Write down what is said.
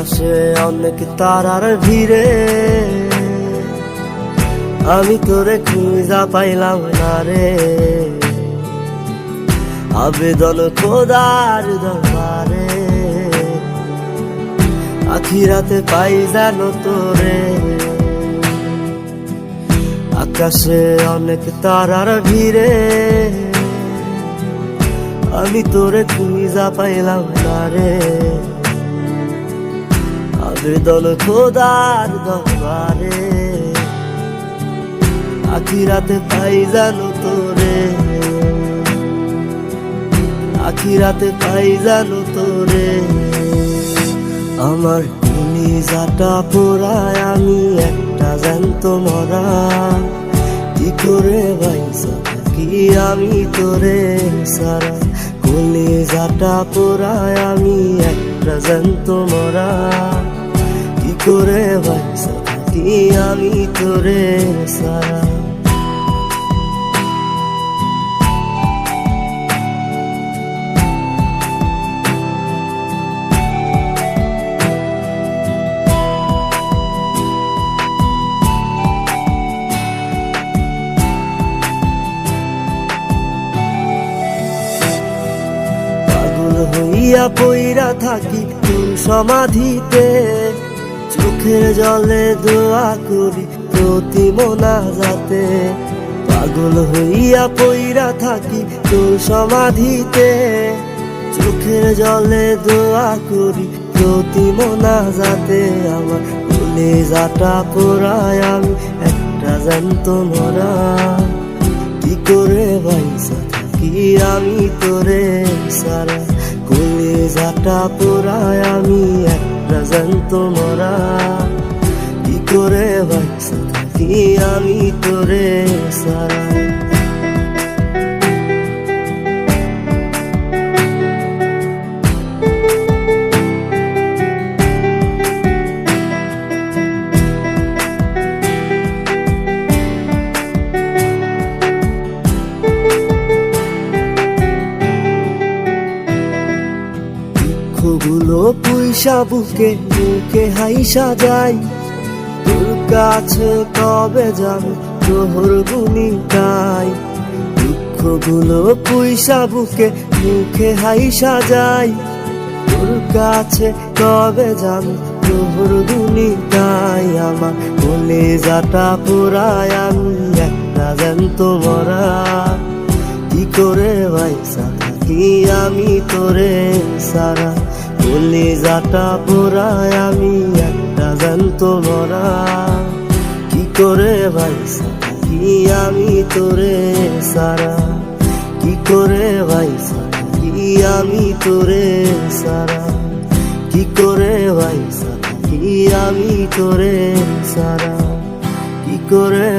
আকাশে অনেক তারার ভিড়ে আমি তোরে খুঁজা পাইলাম না রে। আবেদন খোদার দরবারে আখিরাতে পাই জানো তোরে। আকাশে অনেক তারার ভিড়ে আমি তোরে খুঁজা পাইলাম না রে। আবেদন খোদার দরবারে আখিরাতে পাই জানো তোরে। আখিরাতে পাই জানো তোরে। আমার কলিজাটা পোড়ায় আমি একটা জ্যান্ত মরা। কি করে বাইসা থাকি আমি তোরে সারা। কলিজাটা পোড়ায় আমি একটা জ্যান্ত মরা। কি করে বাইসা থাকি আমি তোরে সারা। হইয়া পইরা থাকি তোর সমাধিতে, চোখের জলে দোয়া করি প্রতি মোনাজাতে। পাগল হইয়া পইরা থাকি তোর সমাধিতে, চোখের জলে দোয়া করি প্রতি মোনাজাতে। আমার কলিজাটা পোড়ায় আমি একটা জ্যান্ত মরা। কি করে বাইসা থাকি আমি তোরে সারা। কলিজাটা পোড়ায় আমি একটা জ্যান্ত মরা। কি করে বাইসা থাকি আমি তোরে সারা। গুলো পুইসা বুকে বুকে হাইসা যাই, তোর কাছে কবে যাব তোর গুনি গাই। দুঃখগুলো পুইসা বুকে মুখে হাইসা যাই, তোর কাছে কবে যাব তোর গুনি গাই। আমার কলিজাটা পোড়ায় আমি একটা জ্যান্ত মরা। কি করে বাইসা থাকি আমি তোরে সারা। কলিজাটা পোড়ায় আমি একটা জ্যান্ত মরা। কি করে বাইসা থাকি আমি তোরে সারা। কি করে বাইসা থাকি আমি তোরে সারা। কি করে বাইসা থাকি আমি তোরে সারা। কি করে